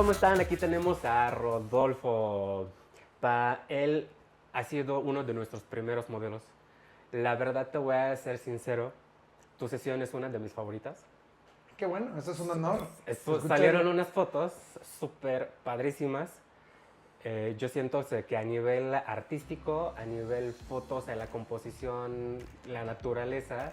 ¿cómo están? Aquí tenemos a Rodolfo. Él ha sido uno de nuestros primeros modelos. La verdad te voy a ser sincero, tu sesión es una de mis favoritas. Qué bueno, eso es un honor. Salieron unas fotos súper padrísimas. Yo siento que a nivel artístico, a nivel fotos, la composición, la naturaleza,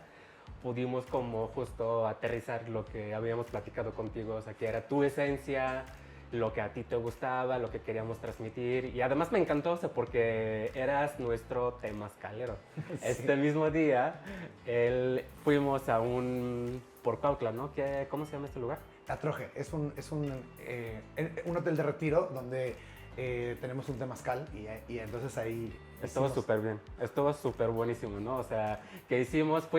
pudimos como justo aterrizar lo que habíamos platicado contigo, o sea, que era tu esencia, lo que a ti te gustaba, lo que queríamos transmitir. Y además me encantó, o sea, porque eras nuestro temazcalero. Sí. Este mismo día, fuimos a por Cuautla, ¿no? ¿Cómo se llama este lugar? Atroje, es un hotel de retiro donde tenemos un temazcal y entonces ahí... Estuvo súper bien, estuvo súper buenísimo, ¿no? O sea, que hicimos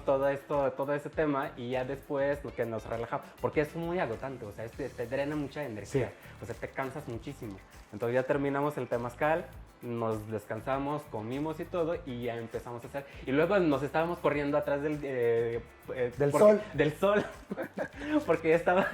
todo esto, todo ese tema y ya después que nos relajamos, porque es muy agotante, o sea, te drena mucha energía, sí. O sea, te cansas muchísimo. Entonces ya terminamos el temazcal, nos descansamos, comimos y todo y ya empezamos a hacer. Y luego nos estábamos corriendo atrás del sol. Del sol, porque ya estaba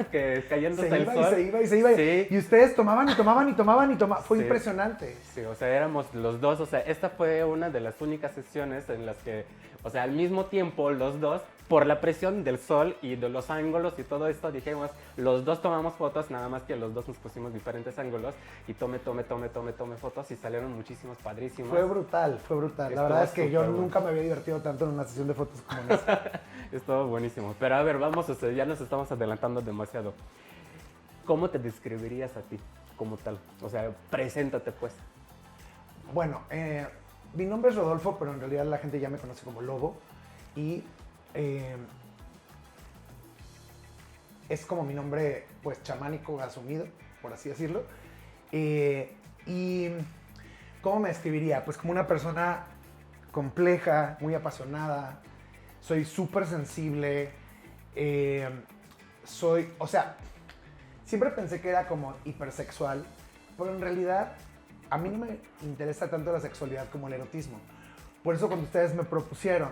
cayéndose el sol. Se iba. Sí. Y ustedes tomaban. Fue sí. Impresionante. Sí, o sea, éramos los dos, o sea, esta fue una de las únicas sesiones en las que, o sea, al mismo tiempo los dos, por la presión del sol y de los ángulos y todo esto, dijimos, los dos tomamos fotos, nada más que los dos nos pusimos diferentes ángulos y tome fotos y salieron muchísimos padrísimos. Fue brutal. La verdad es que yo nunca me había divertido tanto en una sesión de fotos como en esa. Estuvo buenísimo. Pero a ver, vamos, o sea, ya nos estamos adelantando demasiado. ¿Cómo te describirías a ti como tal? O sea, preséntate pues. Bueno, mi nombre es Rodolfo, pero en realidad la gente ya me conoce como Lobo y es como mi nombre pues chamánico asumido, por así decirlo. Y ¿cómo me describiría? Pues como una persona compleja, muy apasionada, soy súper sensible, o sea, siempre pensé que era como hipersexual, pero en realidad a mí no me interesa tanto la sexualidad como el erotismo. Por eso cuando ustedes me propusieron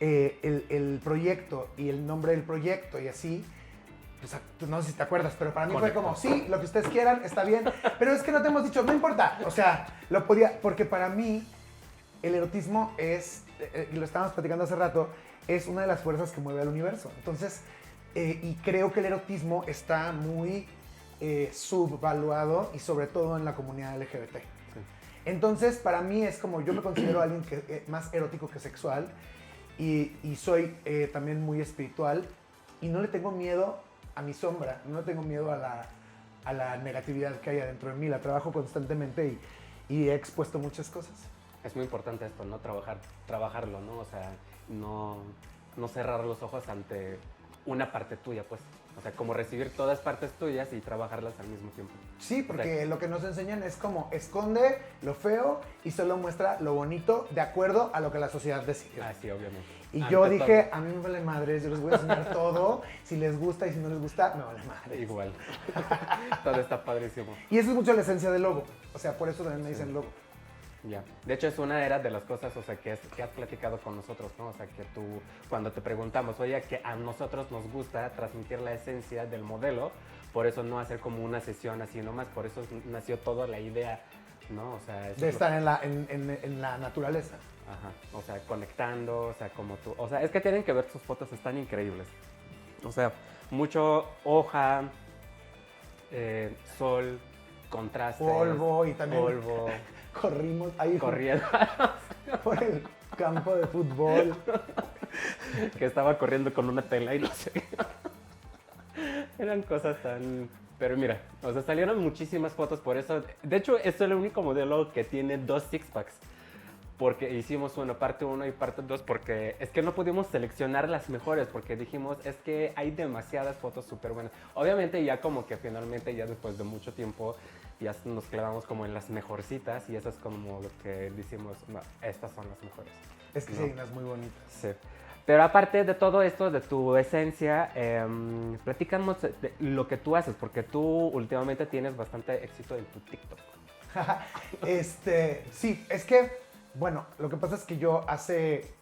el proyecto y el nombre del proyecto y así, pues no sé si te acuerdas, pero para mí fue como, sí, lo que ustedes quieran, está bien, pero es que no te hemos dicho, no importa, o sea, lo podía, porque para mí el erotismo es, lo estábamos platicando hace rato, es una de las fuerzas que mueve al universo. Entonces, y creo que el erotismo está muy subvaluado y sobre todo en la comunidad LGBT. Sí. Entonces, para mí es como, yo me considero alguien más erótico que sexual y soy también muy espiritual y no le tengo miedo a mi sombra, no le tengo miedo a la negatividad que hay adentro de mí, la trabajo constantemente y he expuesto muchas cosas. Es muy importante esto, ¿no? Trabajarlo, ¿no? O sea, no cerrar los ojos ante una parte tuya, pues. O sea, como recibir todas partes tuyas y trabajarlas al mismo tiempo. Sí, porque lo que nos enseñan es como esconde lo feo y solo muestra lo bonito de acuerdo a lo que la sociedad decide. Ah, sí, obviamente. Y yo dije, a mí me vale madres, yo les voy a enseñar todo, si les gusta y si no les gusta, me vale madres. Igual. Todo está padrísimo. Y eso es mucho la esencia del Lobo, o sea, por eso también me dicen Lobo. Ya. De hecho, es una de las cosas, o sea, que has platicado con nosotros, ¿no? O sea, que tú, cuando te preguntamos, oye, que a nosotros nos gusta transmitir la esencia del modelo, por eso no hacer como una sesión así nomás, por eso nació toda la idea, ¿no? O sea, de estar en la naturaleza. Ajá, o sea, conectando, o sea, como tú, o sea, es que tienen que ver sus fotos, están increíbles. O sea, mucho hoja, sol, contraste. Polvo y también... Polvo. Corrimos ahí corriendo por el campo de fútbol. Que estaba corriendo con una tela y no sé. Eran cosas tan... Pero mira, o sea, salieron muchísimas fotos por eso. De hecho, es el único modelo que tiene 2 six-packs. Porque hicimos parte 1 y parte 2 porque es que no pudimos seleccionar las mejores porque dijimos, es que hay demasiadas fotos súper buenas. Obviamente ya como que finalmente, ya después de mucho tiempo, ya nos clavamos como en las mejorcitas y eso es como lo que decimos, no, estas son las mejores. Es que sí, hay unas muy bonitas. Sí. Pero aparte de todo esto, de tu esencia, platícanos de lo que tú haces, porque tú últimamente tienes bastante éxito en tu TikTok. Sí, es que, bueno, lo que pasa es que yo hace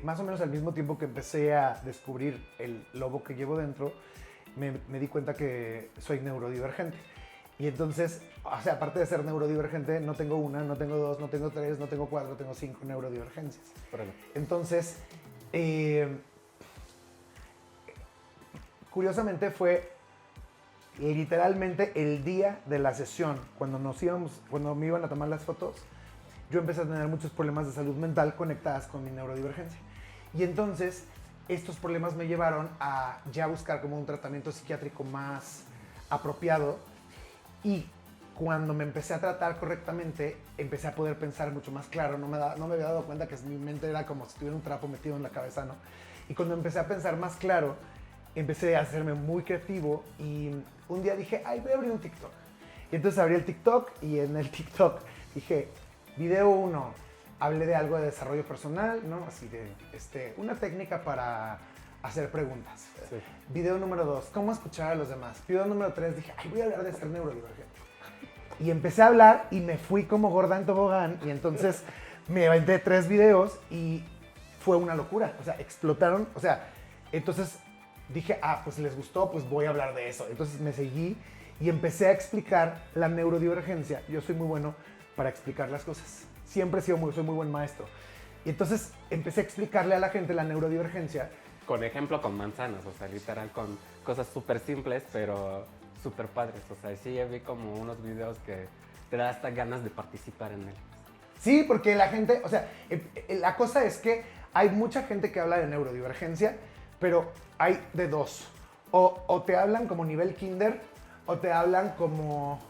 más o menos al mismo tiempo que empecé a descubrir el lobo que llevo dentro, me di cuenta que soy neurodivergente. Y entonces, o sea, aparte de ser neurodivergente, no tengo una, no tengo dos, no tengo tres, no tengo cuatro, tengo 5 neurodivergencias. Entonces, curiosamente fue literalmente el día de la sesión, cuando me iban a tomar las fotos, yo empecé a tener muchos problemas de salud mental conectadas con mi neurodivergencia. Y entonces, estos problemas me llevaron a ya buscar como un tratamiento psiquiátrico más apropiado. Y cuando me empecé a tratar correctamente, empecé a poder pensar mucho más claro. No me había dado cuenta que mi mente era como si tuviera un trapo metido en la cabeza, ¿no? Y cuando empecé a pensar más claro, empecé a hacerme muy creativo y un día dije, ay, voy a abrir un TikTok. Y entonces abrí el TikTok y en el TikTok dije, video 1, hablé de algo de desarrollo personal, ¿no? Así de una técnica para hacer preguntas. Sí. Video número 2, cómo escuchar a los demás. Video número 3, dije, ay, voy a hablar de ser neurodivergente. Y empecé a hablar y me fui como gorda en tobogán y entonces me aventé 3 videos y fue una locura. O sea, explotaron. O sea, entonces dije, pues les gustó, pues voy a hablar de eso. Entonces me seguí y empecé a explicar la neurodivergencia. Yo soy muy bueno para explicar las cosas. Siempre soy muy buen maestro. Y entonces empecé a explicarle a la gente la neurodivergencia. Con ejemplo, con manzanas, o sea, literal, con cosas súper simples, pero súper padres. O sea, sí, vi como unos videos que te da hasta ganas de participar en él. Sí, porque la gente, o sea, la cosa es que hay mucha gente que habla de neurodivergencia, pero hay de dos. O te hablan como nivel kinder, o te hablan como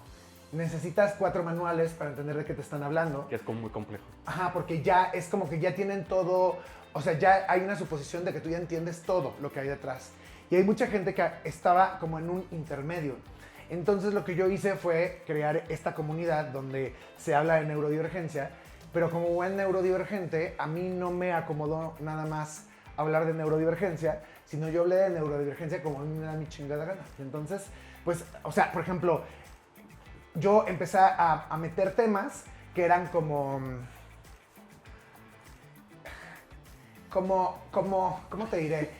necesitas 4 manuales para entender de qué te están hablando. Que es como muy complejo. Ajá, porque ya es como que ya tienen todo, o sea, ya hay una suposición de que tú ya entiendes todo lo que hay detrás. Y hay mucha gente que estaba como en un intermedio. Entonces lo que yo hice fue crear esta comunidad donde se habla de neurodivergencia, pero como buen neurodivergente, a mí no me acomodó nada más hablar de neurodivergencia, sino yo hablé de neurodivergencia como a mí me da mi chingada gana. Entonces, pues, o sea, por ejemplo, yo empecé a meter temas que eran ¿cómo te diré?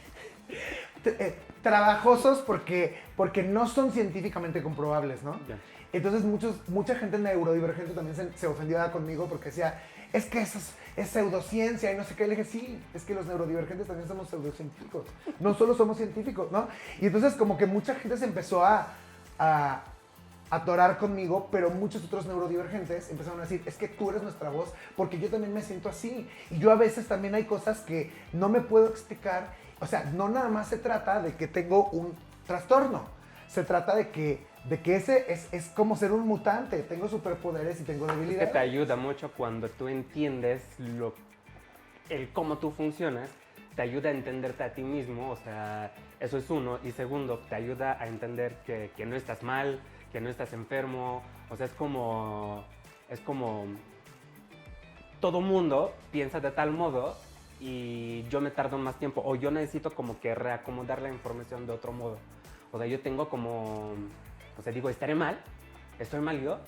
Trabajosos porque no son científicamente comprobables, ¿no? Yeah. Entonces mucha gente neurodivergente también se ofendió conmigo porque decía, es que eso es pseudociencia y no sé qué. Le dije, sí, es que los neurodivergentes también somos pseudocientíficos. No solo somos científicos, ¿no? Y entonces como que mucha gente se empezó a atorar conmigo, pero muchos otros neurodivergentes empezaron a decir, es que tú eres nuestra voz, porque yo también me siento así. Y yo a veces también hay cosas que no me puedo explicar. O sea, no nada más se trata de que tengo un trastorno. Se trata de que ese es como ser un mutante. Tengo superpoderes y tengo debilidades. Es que te ayuda mucho cuando tú entiendes el cómo tú funcionas. Te ayuda a entenderte a ti mismo, o sea, eso es uno. Y segundo, te ayuda a entender que no estás mal, que no estás enfermo. O sea, es como todo mundo piensa de tal modo y yo me tardo más tiempo, o yo necesito como que reacomodar la información de otro modo. O sea, yo tengo como, o sea, digo, ¿estaré mal? ¿Estoy mal yo?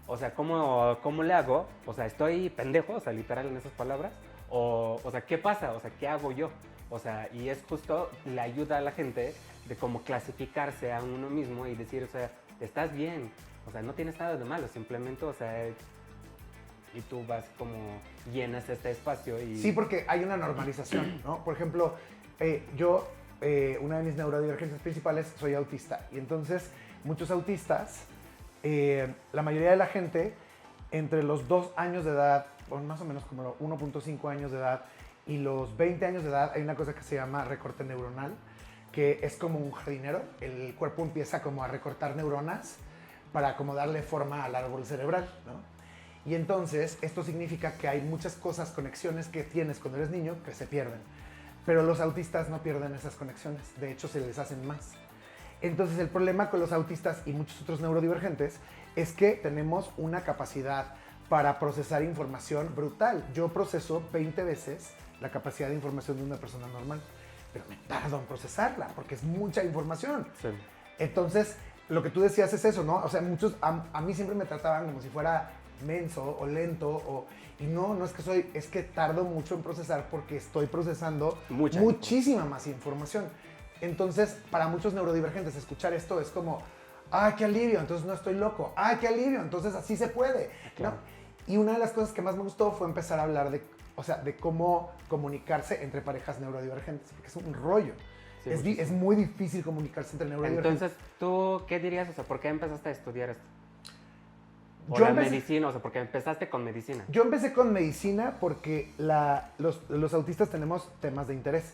O sea, ¿cómo le hago? O sea, ¿estoy pendejo? O sea, literal en esas palabras. O sea, ¿qué pasa? O sea, ¿qué hago yo? O sea, y es justo la ayuda a la gente de cómo clasificarse a uno mismo y decir, o sea, estás bien, o sea, no tienes nada de malo, simplemente, o sea, y tú vas como llenas este espacio y... Sí, porque hay una normalización, ¿no? Por ejemplo, una de mis neurodivergencias principales, soy autista, y entonces muchos autistas, la mayoría de la gente, entre los 2 años de edad, o más o menos como 1.5 años de edad, y los 20 años de edad, hay una cosa que se llama recorte neuronal, que es como un jardinero. El cuerpo empieza como a recortar neuronas para como darle forma al árbol cerebral, ¿no? Y entonces esto significa que hay muchas cosas, conexiones que tienes cuando eres niño que se pierden. Pero los autistas no pierden esas conexiones, de hecho se les hacen más. Entonces el problema con los autistas y muchos otros neurodivergentes es que tenemos una capacidad para procesar información brutal. Yo proceso 20 veces la capacidad de información de una persona normal, pero me tardo en procesarla porque es mucha información. Sí. Entonces, lo que tú decías es eso, ¿no? O sea, muchos a mí siempre me trataban como si fuera menso o lento, y no es que tardo mucho en procesar porque estoy procesando muchísima más información. Entonces, para muchos neurodivergentes, escuchar esto es como, ¡ay, qué alivio! Entonces no estoy loco. ¡Ay, qué alivio! Entonces así se puede. Claro. ¿No? Y una de las cosas que más me gustó fue empezar a hablar de, o sea, de cómo comunicarse entre parejas neurodivergentes, porque es un rollo. Sí, Es muy difícil comunicarse entre neurodivergentes. Entonces, ¿tú qué dirías? O sea, ¿por qué empezaste a estudiar esto? O Yo la empecé- medicina, o sea, porque empezaste con medicina. Yo empecé con medicina porque los autistas tenemos temas de interés.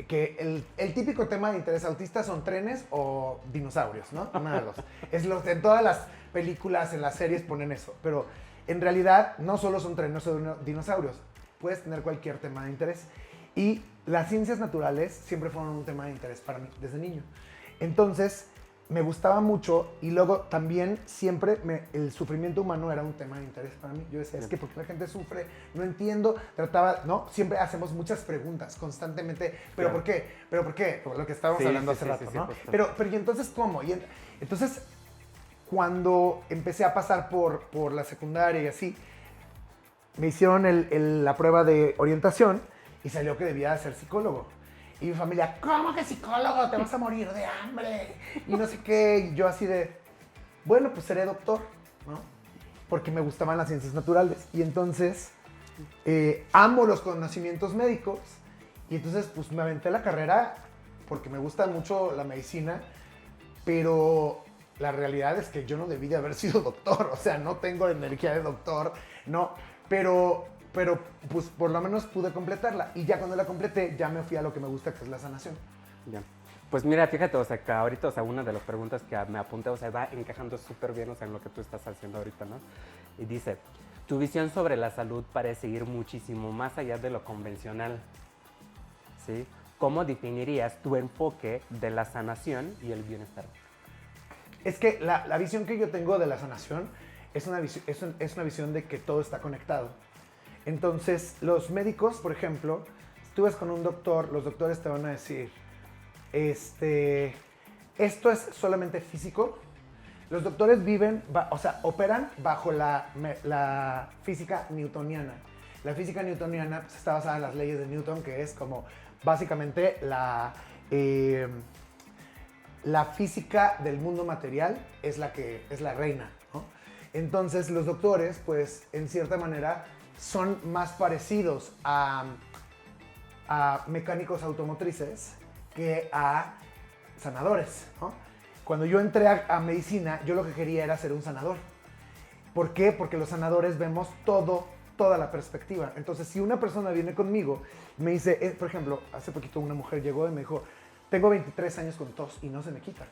Que el típico tema de interés autista son trenes o dinosaurios, ¿no? Una de dos. En todas las películas, en las series ponen eso. Pero en realidad no solo son trenes o dinosaurios. Puedes tener cualquier tema de interés. Y las ciencias naturales siempre fueron un tema de interés para mí desde niño. Entonces, me gustaba mucho y luego también siempre el sufrimiento humano era un tema de interés para mí. Yo decía, es que porque la gente sufre, no entiendo, trataba, ¿no? Siempre hacemos muchas preguntas constantemente, ¿pero Claro. por qué? ¿Pero por qué? Como lo que estábamos Sí, hablando sí, hace sí, rato, sí, sí, ¿no? justo. Pero ¿y entonces cómo? Entonces, cuando empecé a pasar por la secundaria y así, me hicieron la prueba de orientación y salió que debía ser psicólogo. Y mi familia, ¿cómo que psicólogo? Te vas a morir de hambre. Y no sé qué. Y yo así de, bueno, pues seré doctor, ¿no? Porque me gustaban las ciencias naturales. Y entonces, amo los conocimientos médicos. Y entonces, pues me aventé la carrera porque me gusta mucho la medicina. Pero la realidad es que yo no debí de haber sido doctor. O sea, no tengo energía de doctor, no. Pero pues por lo menos pude completarla. Y ya cuando la completé, ya me fui a lo que me gusta, que es la sanación. Ya. Pues mira, fíjate, o sea, que ahorita, o sea, una de las preguntas que me apunté, o sea, va encajando súper bien, o sea, en lo que tú estás haciendo ahorita, ¿no? Y dice, tu visión sobre la salud parece ir muchísimo más allá de lo convencional, ¿sí? ¿Cómo definirías tu enfoque de la sanación y el bienestar? Es que la visión que yo tengo de la sanación es una visión de que todo está conectado. Entonces, los médicos, por ejemplo, si tú vas con un doctor, los doctores te van a decir, esto es solamente físico. Los doctores operan bajo la física newtoniana. La física newtoniana pues, está basada en las leyes de Newton, que es como básicamente la física del mundo material es la reina, ¿no? Entonces los doctores, pues en cierta manera, son más parecidos a mecánicos automotrices que a sanadores, ¿no? Cuando yo entré a medicina, yo lo que quería era ser un sanador. ¿Por qué? Porque los sanadores vemos toda la perspectiva. Entonces, si una persona viene conmigo y me dice, por ejemplo, hace poquito una mujer llegó y me dijo, tengo 23 años con tos y no se me quita.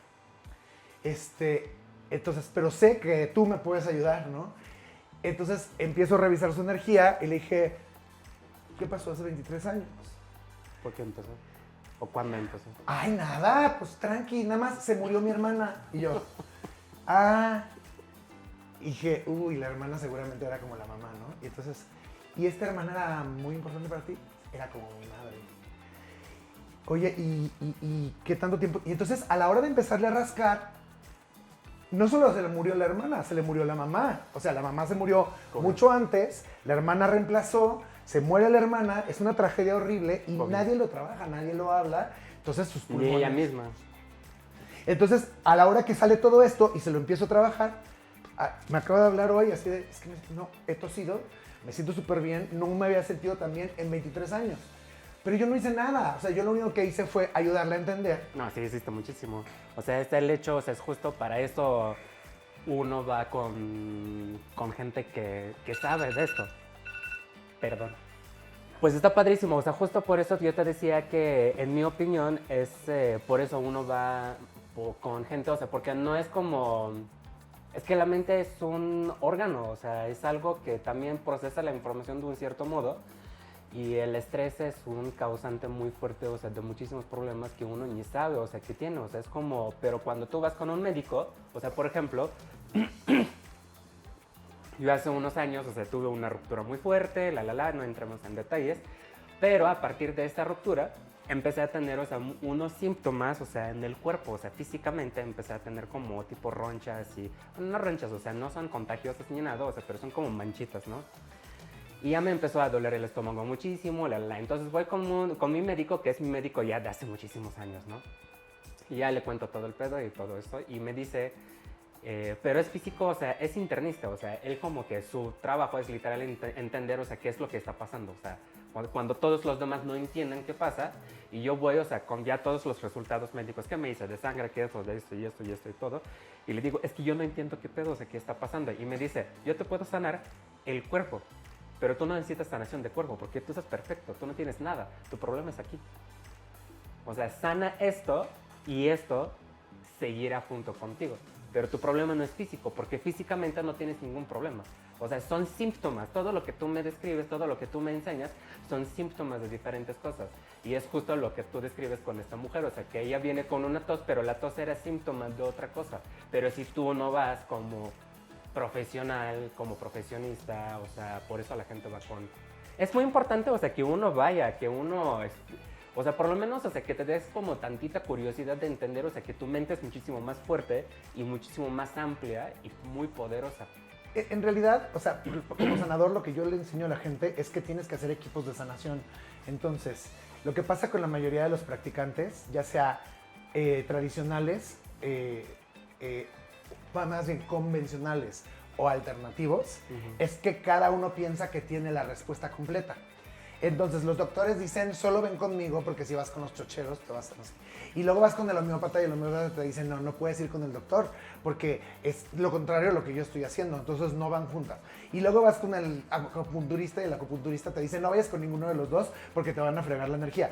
Entonces, pero sé que tú me puedes ayudar, ¿no? Entonces empiezo a revisar su energía y le dije, ¿qué pasó hace 23 años? ¿Por qué empezó? ¿O cuándo empezó? Ay, nada, pues tranqui, nada más se murió mi hermana. Y yo, y dije, uy, la hermana seguramente era como la mamá, ¿no? Y entonces, ¿y esta hermana era muy importante para ti? Era como mi madre. Oye, ¿y qué tanto tiempo? Y entonces, a la hora de empezarle a rascar, no solo se le murió la hermana, se le murió la mamá. O sea, la mamá se murió mucho antes, la hermana reemplazó, se muere la hermana, es una tragedia horrible y nadie lo trabaja, nadie lo habla. Entonces sus pulmones... Y ella misma. Entonces, a la hora que sale todo esto y se lo empiezo a trabajar, me acabo de hablar hoy así de, es que no, he tosido, me siento súper bien, no me había sentido tan bien en 23 años. Pero yo no hice nada, o sea, yo lo único que hice fue ayudarle a entender. No, sí, existe muchísimo. O sea, el hecho, o sea, es justo para eso uno va con gente que sabe de esto. Perdón. Pues está padrísimo, o sea, justo por eso yo te decía que, en mi opinión, es por eso uno va con gente, o sea, porque no es como... Es que la mente es un órgano, o sea, es algo que también procesa la información de un cierto modo. Y el estrés es un causante muy fuerte, o sea, de muchísimos problemas que uno ni sabe, o sea, que tiene. O sea, es como, pero cuando tú vas con un médico, o sea, por ejemplo, yo hace unos años, o sea, tuve una ruptura muy fuerte, no entremos en detalles, pero a partir de esta ruptura empecé a tener, o sea, unos síntomas, o sea, en el cuerpo, o sea, físicamente empecé a tener como tipo ronchas y, bueno, no ronchas, o sea, no son contagiosas ni nada, o sea, pero son como manchitas, ¿no? Y ya me empezó a doler el estómago muchísimo, Entonces voy con mi médico, que es mi médico ya de hace muchísimos años, ¿no? Y ya le cuento todo el pedo y todo esto. Y me dice, pero es físico, o sea, es internista. O sea, él como que su trabajo es literal entender, o sea, qué es lo que está pasando. O sea, cuando todos los demás no entienden qué pasa. Y yo voy, o sea, con ya todos los resultados médicos que me dice, de sangre, que eso, de esto y esto y esto y todo. Y le digo, es que yo no entiendo qué pedo, o sea, qué está pasando. Y me dice, yo te puedo sanar el cuerpo. Pero tú no necesitas sanación de cuerpo porque tú estás perfecto, tú no tienes nada, tu problema es aquí. O sea, sana esto y esto seguirá junto contigo. Pero tu problema no es físico porque físicamente no tienes ningún problema. O sea, son síntomas. Todo lo que tú me describes, todo lo que tú me enseñas, son síntomas de diferentes cosas. Y es justo lo que tú describes con esta mujer. O sea, que ella viene con una tos, pero la tos era síntoma de otra cosa. Pero si tú no vas como profesional, como profesionista, o sea, por eso la gente va con... Es muy importante, o sea, que uno vaya, que uno... O sea, por lo menos, o sea, que te des como tantita curiosidad de entender, o sea, que tu mente es muchísimo más fuerte y muchísimo más amplia y muy poderosa. En realidad, o sea, como sanador lo que yo le enseño a la gente es que tienes que hacer equipos de sanación. Entonces, lo que pasa con la mayoría de los practicantes, ya sea tradicionales, más bien convencionales o alternativos, es que cada uno piensa que tiene la respuesta completa. Entonces los doctores dicen, solo ven conmigo porque si vas con los chocheros te vas a... No sé. Y luego vas con el homeópata y el homeópata te dice, no, no puedes ir con el doctor porque es lo contrario a lo que yo estoy haciendo, entonces no van juntas. Y luego vas con el acupunturista y el acupunturista te dice, no vayas con ninguno de los dos porque te van a fregar la energía.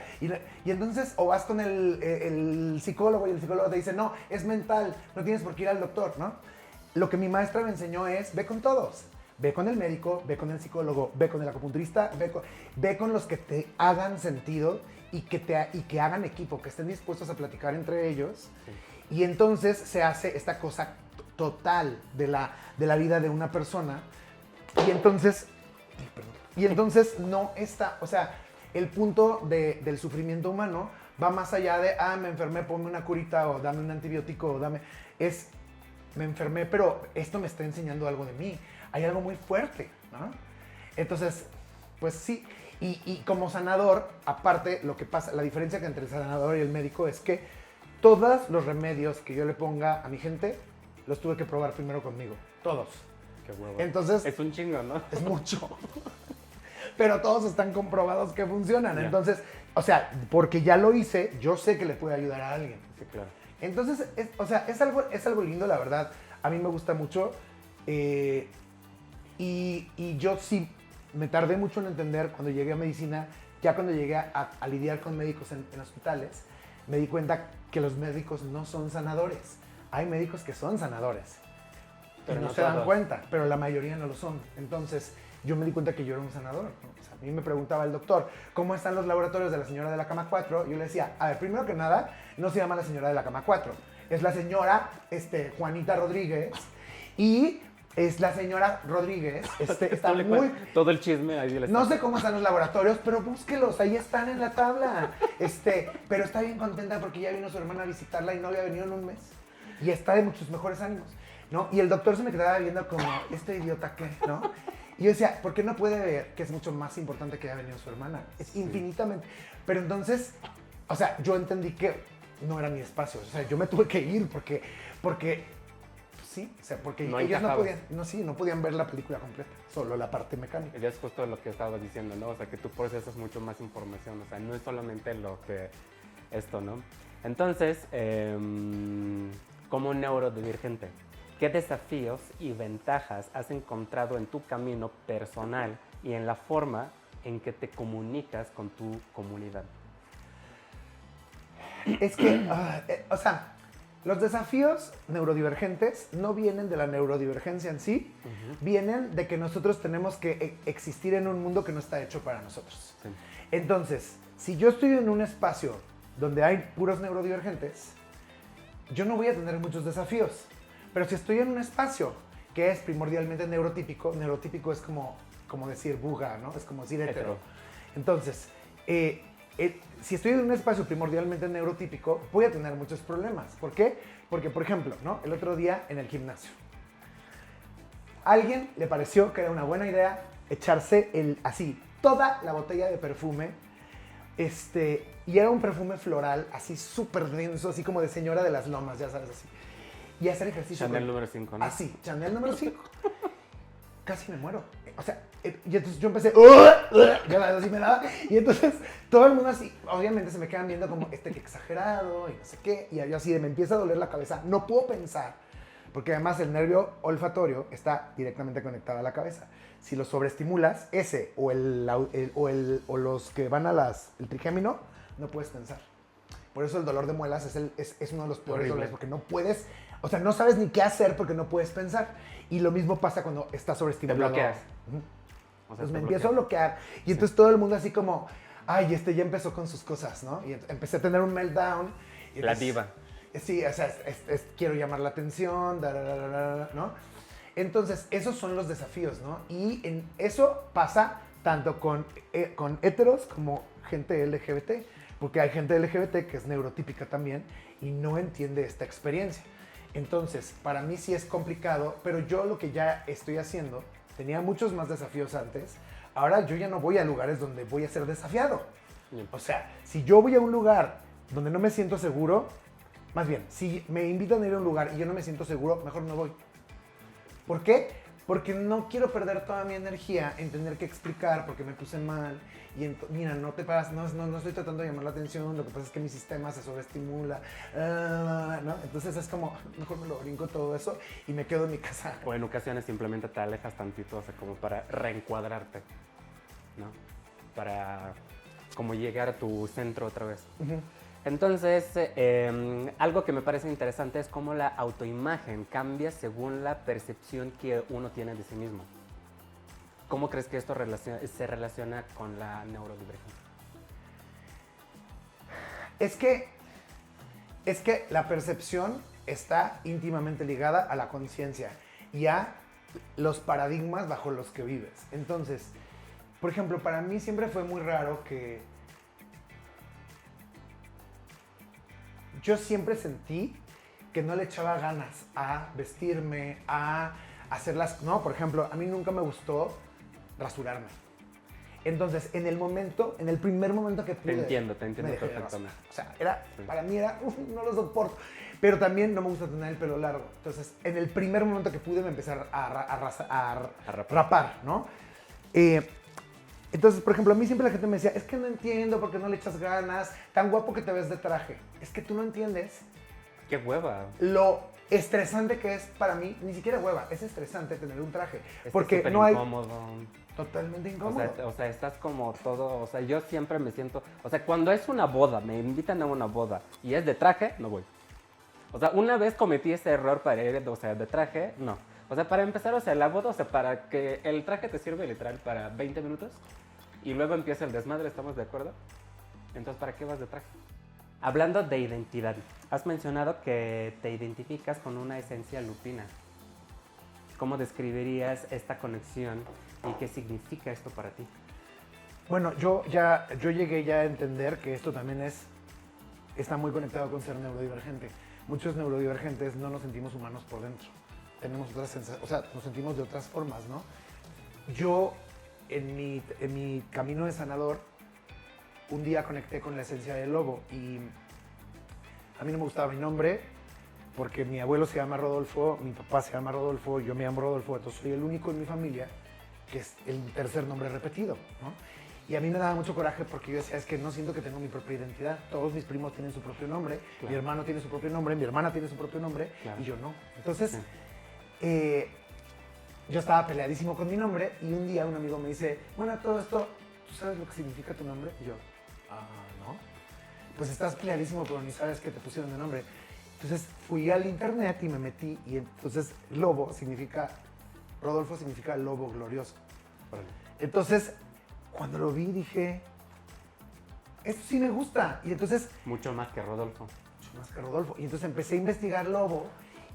Y entonces, o vas con el psicólogo y el psicólogo te dice, no, es mental, no tienes por qué ir al doctor, ¿no? Lo que mi maestra me enseñó es, ve con todos. Ve con el médico, ve con el psicólogo, ve con el acupunturista, ve con los que te hagan sentido y que hagan equipo, que estén dispuestos a platicar entre ellos. Sí. Y entonces se hace esta cosa total de la vida de una persona. Y entonces no está, o sea, el punto del sufrimiento humano va más allá de, me enfermé, ponme una curita o dame un antibiótico o me enfermé, pero esto me está enseñando algo de mí. Hay algo muy fuerte, ¿no? Entonces, pues sí. Y como sanador, aparte, lo que pasa, la diferencia que entre el sanador y el médico es que todos los remedios que yo le ponga a mi gente, los tuve que probar primero conmigo. Todos. Qué huevo. Entonces... Es un chingo, ¿no? Es mucho. Pero todos están comprobados que funcionan. Yeah. Entonces, o sea, porque ya lo hice, yo sé que le puede ayudar a alguien. Sí, claro. Entonces, es algo lindo, la verdad. A mí me gusta mucho. Y yo sí me tardé mucho en entender cuando llegué a medicina, ya cuando llegué a lidiar con médicos en hospitales, me di cuenta que los médicos no son sanadores. Hay médicos que son sanadores, pero no se dan cuenta, pero la mayoría no lo son. Entonces yo me di cuenta que yo era un sanador, ¿no? O sea, a mí me preguntaba el doctor, ¿cómo están los laboratorios de la señora de la cama 4? Yo le decía, a ver, primero que nada, no se llama la señora de la cama 4, es la señora Juanita Rodríguez y... Es la señora Rodríguez, está muy... Todo el chisme ahí. No sé cómo están los laboratorios, pero búsquelos, ahí están en la tabla. Pero está bien contenta porque ya vino su hermana a visitarla y no había venido en un mes. Y está de muchos mejores ánimos, ¿no? Y el doctor se me quedaba viendo como, ¿este idiota qué? ¿No? Y yo decía, ¿por qué no puede ver que es mucho más importante que haya venido su hermana? Es infinitamente. Pero entonces, o sea, yo entendí que no era mi espacio. O sea, yo me tuve que ir porque sí, o sea, porque no ellos no podían ver la película completa, solo la parte mecánica. Y es justo lo que estaba diciendo, ¿no? O sea, que tú procesas mucho más información, o sea, no es solamente lo que esto, ¿no? Entonces, como neurodivergente, ¿qué desafíos y ventajas has encontrado en tu camino personal y en la forma en que te comunicas con tu comunidad? Es que, o sea, los desafíos neurodivergentes no vienen de la neurodivergencia en sí, vienen de que nosotros tenemos que existir en un mundo que no está hecho para nosotros. Sí. Entonces, si yo estoy en un espacio donde hay puros neurodivergentes, yo no voy a tener muchos desafíos. Pero si estoy en un espacio que es primordialmente neurotípico es como decir buga, ¿no? Es como decir hetero. Entonces, si estoy en un espacio primordialmente neurotípico, voy a tener muchos problemas. ¿Por qué? Porque, por ejemplo, ¿no? El otro día en el gimnasio, a alguien le pareció que era una buena idea echarse así, toda la botella de perfume, y era un perfume floral, así súper denso, así como de señora de las lomas, ya sabes, así. Y hacer ejercicio. Chanel número 5, ¿no? Así, Chanel número 5. Casi me muero. O sea, y entonces yo empecé, ya así me daba, y entonces todo el mundo así, obviamente se me quedan viendo como que exagerado y no sé qué, y yo así de me empieza a doler la cabeza, no puedo pensar, porque además el nervio olfatorio está directamente conectado a la cabeza. Si lo sobreestimulas, ese o los que van a el trigémino, no puedes pensar. Por eso el dolor de muelas es uno de los peores dolores, porque no puedes, o sea, no sabes ni qué hacer porque no puedes pensar. Y lo mismo pasa cuando estás sobreestimulado. Te bloqueas. O sea, pues me empiezo a bloquear. Y entonces todo el mundo así como, ay, ya empezó con sus cosas, ¿no? Y empecé a tener un meltdown. Y la diva. Sí, o sea, quiero llamar la atención, ¿no? Entonces, esos son los desafíos, ¿no? Y eso pasa tanto con héteros como gente LGBT, porque hay gente LGBT que es neurotípica también y no entiende esta experiencia. Entonces, para mí sí es complicado, pero yo lo que ya estoy haciendo, tenía muchos más desafíos antes, ahora yo ya no voy a lugares donde voy a ser desafiado. O sea, si yo voy a un lugar donde no me siento seguro, más bien, si me invitan a ir a un lugar y yo no me siento seguro, mejor no voy. ¿Por qué? Porque no quiero perder toda mi energía en tener que explicar porque me puse mal. Y mira, no te paras, no estoy tratando de llamar la atención, lo que pasa es que mi sistema se sobreestimula, ¿no? Entonces es como, mejor me lo brinco todo eso y me quedo en mi casa. O en ocasiones simplemente te alejas tantito, o sea, como para reencuadrarte, ¿no? Para como llegar a tu centro otra vez. Uh-huh. Entonces, algo que me parece interesante es cómo la autoimagen cambia según la percepción que uno tiene de sí mismo. ¿Cómo crees que esto se relaciona con la neurodivergencia? Es que la percepción está íntimamente ligada a la conciencia y a los paradigmas bajo los que vives. Entonces, por ejemplo, para mí siempre fue muy raro que yo siempre sentí que no le echaba ganas a vestirme, a hacerlas. No, por ejemplo, a mí nunca me gustó rasurarme. Entonces, en el primer momento que pude... Te entiendo perfectamente. O sea, para mí era, no lo soporto. Pero también no me gusta tener el pelo largo. Entonces, en el primer momento que pude me empecé a rapar, ¿no? Entonces, por ejemplo, a mí siempre la gente me decía, es que no entiendo por qué no le echas ganas, tan guapo que te ves de traje. Es que tú no entiendes. ¡Qué hueva! Lo estresante que es para mí, ni siquiera hueva, es estresante tener un traje. Es porque que no hay... incómodo. Totalmente incómodo. O sea, estás como todo, o sea, yo siempre me siento, o sea, cuando es una boda, me invitan a una boda y es de traje, no voy. O sea, una vez cometí ese error para ir, o sea, de traje, no. O sea, para empezar, o sea, la boda, o sea, para que el traje te sirve literal para 20 minutos y luego empieza el desmadre, ¿estamos de acuerdo? Entonces, ¿para qué vas de traje? Hablando de identidad, has mencionado que te identificas con una esencia lupina. ¿Cómo describirías esta conexión y qué significa esto para ti? Bueno, yo llegué ya a entender que esto también está muy conectado con ser neurodivergente. Muchos neurodivergentes no nos sentimos humanos por dentro. Tenemos otras sensaciones, o sea, nos sentimos de otras formas, ¿no? Yo, en mi camino de sanador, un día conecté con la esencia del lobo y a mí no me gustaba mi nombre porque mi abuelo se llama Rodolfo, mi papá se llama Rodolfo, yo me llamo Rodolfo, entonces soy el único en mi familia que es el tercer nombre repetido, ¿no? Y a mí me daba mucho coraje porque yo decía, es que no siento que tengo mi propia identidad. Todos mis primos tienen su propio nombre, claro. Mi hermano tiene su propio nombre, mi hermana tiene su propio nombre, claro. Y yo no. Entonces, sí. Yo estaba peleadísimo con mi nombre y un día un amigo me dice, bueno, todo esto, ¿tú sabes lo que significa tu nombre? Y yo, ¿no? Pues estás peleadísimo pero ni sabes qué te pusieron de nombre. Entonces fui al internet y me metí y entonces Rodolfo significa lobo glorioso. Vale. Entonces, cuando lo vi dije, esto sí me gusta. Y entonces... Mucho más que Rodolfo. Mucho más que Rodolfo. Y entonces empecé a investigar lobo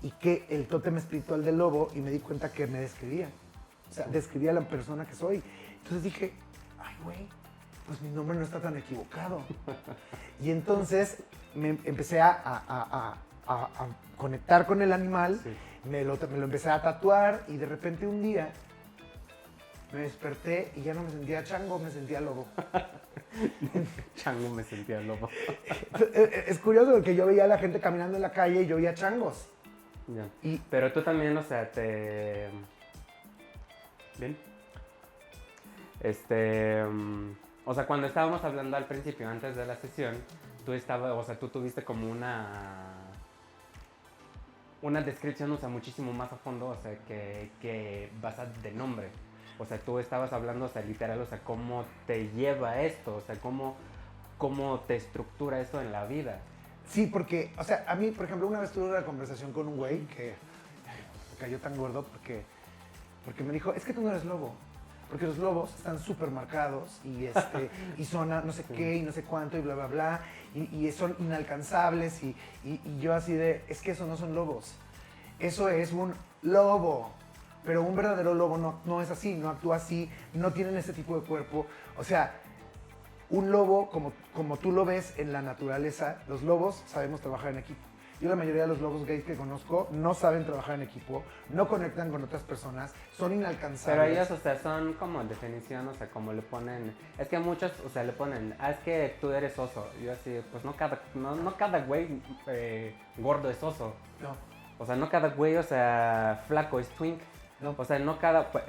y que el tótem espiritual del lobo y me di cuenta que me describía. O sea, describía a la persona que soy. Entonces dije, ay, güey, pues mi nombre no está tan equivocado. Y entonces me empecé a conectar con el animal, sí. me lo empecé a tatuar y de repente un día me desperté y ya no me sentía chango, me sentía lobo. Chango me sentía lobo. Es curioso porque yo veía a la gente caminando en la calle y yo veía changos. Ya. Y Pero tú también, o sea, ¿Bien? O sea, cuando estábamos hablando al principio, antes de la sesión, tú tuviste como una descripción, o sea, muchísimo más a fondo, o sea, que basada de nombre. O sea, tú estabas hablando, o sea, literal, o sea, cómo te lleva esto, o sea, cómo te estructura esto en la vida. sí, porque, o sea, a mí, por ejemplo, una vez tuve una conversación con un güey que me cayó tan gordo porque me dijo, es que tú no eres lobo. Porque los lobos están súper marcados y son no sé qué y no sé cuánto y bla, bla, bla. Y son inalcanzables y yo así de, es que eso no son lobos. Eso es un lobo. Pero un verdadero lobo no es así, no actúa así, no tienen ese tipo de cuerpo. O sea, un lobo, como tú lo ves en la naturaleza, los lobos sabemos trabajar en equipo. Yo la mayoría de los lobos gays que conozco no saben trabajar en equipo, no conectan con otras personas, son inalcanzables. Pero ellos, o sea, son como en definición, o sea, como le ponen... Es que muchos, o sea, le ponen, es que tú eres oso. Y yo así, pues no cada güey gordo es oso. No. O sea, no cada güey, o sea, flaco es twink. No. O sea,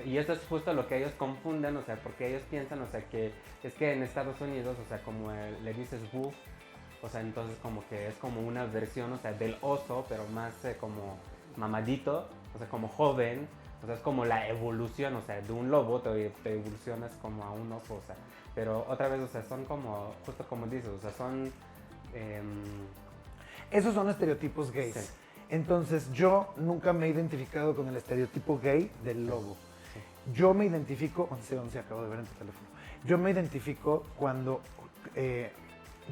y eso es justo lo que ellos confunden, o sea, porque ellos piensan, o sea, que es que en Estados Unidos, o sea, como le dices wolf, o sea, entonces como que es como una versión, o sea, del oso, pero más como mamadito, o sea, como joven, o sea, es como la evolución, o sea, de un lobo te evolucionas como a un oso, o sea, pero otra vez, o sea, son como, justo como dices, o sea, son... Esos son estereotipos gays. Sí. Entonces yo nunca me he identificado con el estereotipo gay del lobo. Sí. Yo me identifico, 11 acabo de ver en tu teléfono. Yo me identifico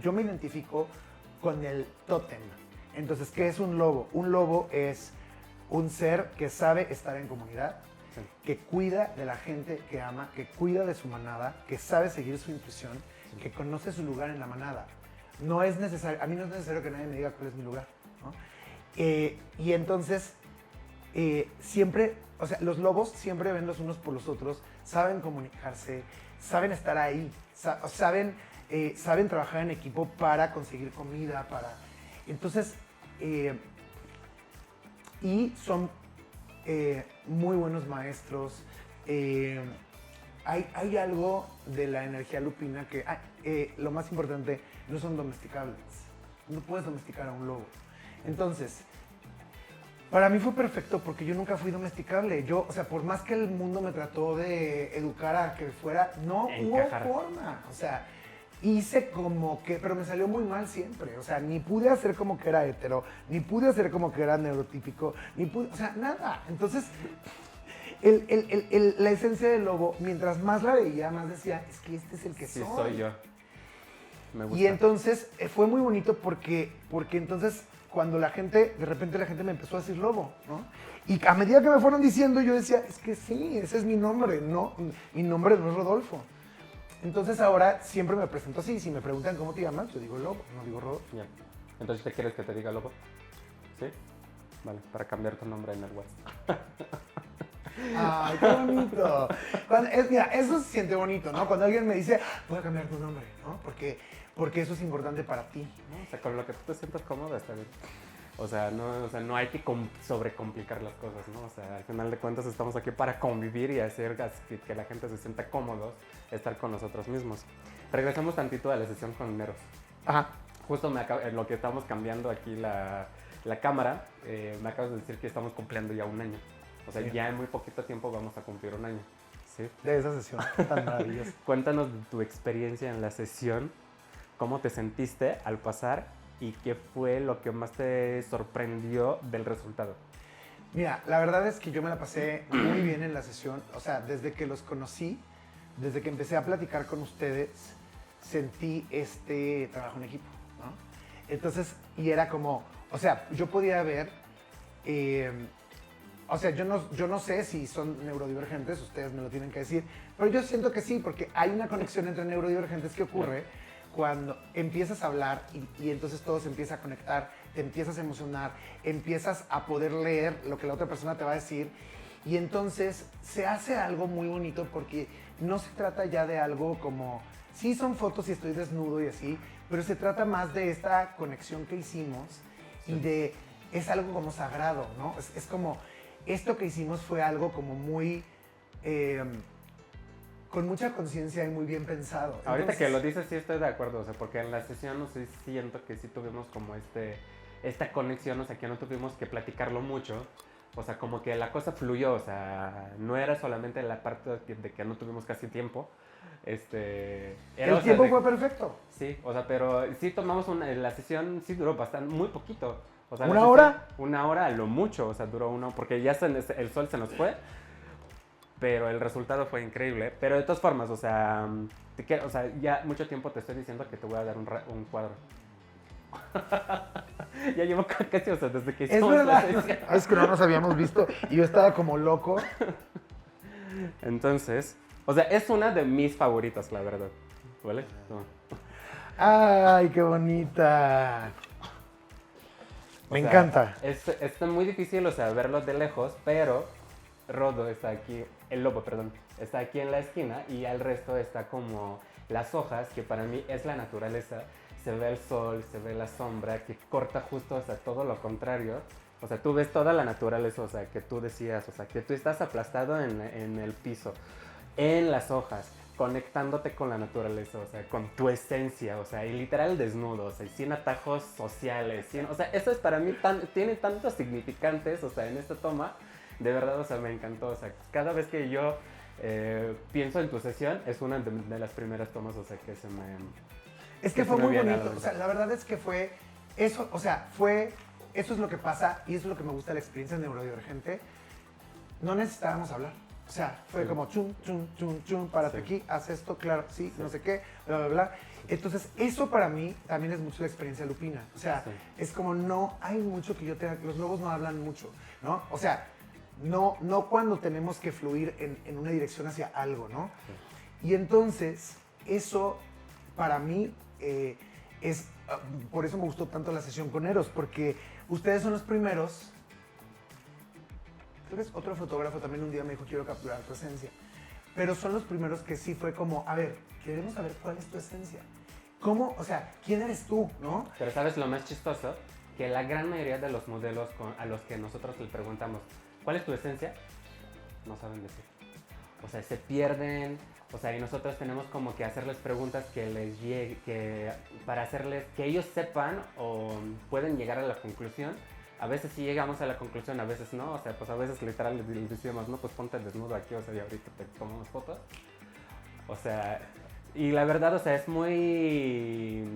yo me identifico con el tótem. Entonces, ¿qué es un lobo? Un lobo es un ser que sabe estar en comunidad, Sí. que cuida de la gente que ama, que cuida de su manada, que sabe seguir su intuición, que conoce su lugar en la manada. No es necesario, a mí no es necesario que nadie me diga cuál es mi lugar, ¿no? Y entonces, siempre, o sea, los lobos siempre ven los unos por los otros, saben comunicarse, saben estar ahí, saben trabajar en equipo para conseguir comida, Entonces, y son muy buenos maestros. Hay algo de la energía lupina que, lo más importante, no son domesticables. No puedes domesticar a un lobo. Entonces, para mí fue perfecto porque yo nunca fui domesticable. O sea, por más que el mundo me trató de educar a que fuera, no hubo forma. O sea, hice como que, pero me salió muy mal siempre. O sea, ni pude hacer como que era hetero, ni pude hacer como que era neurotípico, o sea, nada. Entonces, la esencia del lobo, mientras más la veía, más decía, es que este es el que Sí, soy. soy yo. Me gusta. Y entonces fue muy bonito porque entonces cuando de repente la gente me empezó a decir lobo, ¿no? Y a medida que me fueron diciendo, yo decía, es que sí, ese es mi nombre, no, mi nombre no es Rodolfo. Entonces ahora siempre me presento así, si me preguntan cómo te llamas, yo digo lobo, no digo Rodolfo. Ya. Entonces, ¿te quieres que te diga lobo? ¿Sí? Vale, para cambiar tu nombre en el WhatsApp. ¡Ay, qué bonito! Mira, eso se siente bonito, ¿no? Cuando alguien me dice, voy a cambiar tu nombre, ¿no? Porque eso es importante para ti. ¿No? O sea, con lo que tú te sientas cómoda está bien. O sea, no hay que sobrecomplicar las cosas, ¿no? O sea, al final de cuentas estamos aquí para convivir y hacer que la gente se sienta cómodos, estar con nosotros mismos. Regresamos tantito a la sesión con Neros. Ajá. Justo en lo que estamos cambiando aquí la cámara, me acabas de decir que estamos cumpliendo ya un año. O sea, Sí. ya en muy poquito tiempo vamos a cumplir un año. ¿Sí? De esa sesión tan maravillosa. Cuéntanos de tu experiencia en la sesión, cómo te sentiste al pasar y qué fue lo que más te sorprendió del resultado. Mira, la verdad es que yo me la pasé muy bien en la sesión. O sea, desde que los conocí, desde que empecé a platicar con ustedes, sentí este trabajo en equipo, ¿no? Entonces, y era como, o sea, yo podía ver, o sea, yo no sé si son neurodivergentes, ustedes me lo tienen que decir, pero yo siento que sí, porque hay una conexión entre neurodivergentes que ocurre cuando empiezas a hablar y entonces todo se empieza a conectar, te empiezas a emocionar, empiezas a poder leer lo que la otra persona te va a decir Y entonces se hace algo muy bonito porque no se trata ya de algo como, sí son fotos y estoy desnudo y así, pero se trata más de esta conexión que hicimos y de, es algo como sagrado, ¿no? Es como, esto que hicimos fue algo como muy, con mucha conciencia y muy bien pensado. Ahorita Entonces, que lo dices, sí estoy de acuerdo, o sea, porque en la sesión, no sé, siento que sí tuvimos como esta conexión, o sea, que no tuvimos que platicarlo mucho, o sea, como que la cosa fluyó, o sea, no era solamente la parte de que no tuvimos casi tiempo, era, el o sea, tiempo fue perfecto. sí, o sea, pero sí tomamos la sesión sí duró bastante, muy poquito. O sea, la ¿Una sesión, hora? una hora a lo mucho, o sea, duró una, porque ya el sol se nos fue, pero el resultado fue increíble. Pero de todas formas, o sea, o sea, ya mucho tiempo te estoy diciendo que te voy a dar un cuadro. Ya llevo casi, o sea, desde que Es hicimos la verdad. sesión. Es que no nos habíamos visto y yo estaba como loco. Entonces, o sea, es una de mis favoritas, la verdad. ¿Vale? No. Ay, qué bonita. Me O sea, encanta. Está muy difícil, o sea, verlo de lejos, pero Rodo está aquí, el lobo, perdón, está aquí en la esquina y al resto está como las hojas, que para mí es la naturaleza. Se ve el sol, se ve la sombra, que corta justo, o sea, todo lo contrario. O sea, tú ves toda la naturaleza, o sea, que tú decías, o sea, que tú estás aplastado en el piso, en las hojas, conectándote con la naturaleza, o sea, con tu esencia, o sea, y literal desnudo, o sea, y sin atajos sociales, o sea, eso es para mí, tiene tantos significantes, o sea, en esta toma, de verdad, o sea, me encantó, o sea, cada vez que yo pienso en tu sesión, es una de las primeras tomas, o sea, que se me... Es que que fue se me muy viene a la bonito. O mente. sea, la verdad es que fue eso, o sea, eso es lo que pasa y eso es lo que me gusta de la experiencia neurodivergente. No necesitábamos hablar. O sea, fue Sí. como chum, chum, chum, chum, párate Sí. aquí, haz esto, claro, sí, Sí. no sé qué, bla, bla, bla. Entonces, eso para mí también es mucho la experiencia lupina. O sea, Sí. es como no hay mucho que yo tenga, los lobos no hablan mucho, ¿no? O sea, no cuando tenemos que fluir en una dirección hacia algo, ¿no? Y entonces, eso para mí por eso me gustó tanto la sesión con Eros, porque ustedes son los primeros. Creo que otro fotógrafo también un día me dijo, quiero capturar tu esencia. Pero son los primeros que sí fue como, a ver, queremos saber cuál es tu esencia. ¿Cómo? O sea, ¿quién eres tú, no? Pero ¿sabes lo más chistoso? Que la gran mayoría de los modelos a los que nosotros les preguntamos, ¿cuál es tu esencia? No saben decir. O sea, se pierden, o sea, y nosotros tenemos como que hacerles preguntas que les llegue, para hacerles, que ellos sepan o pueden llegar a la conclusión. A veces sí llegamos a la conclusión, a veces no, o sea, pues a veces literal les decimos, no, pues ponte desnudo aquí, o sea, y ahorita te tomamos fotos. O sea, y la verdad, o sea, es muy...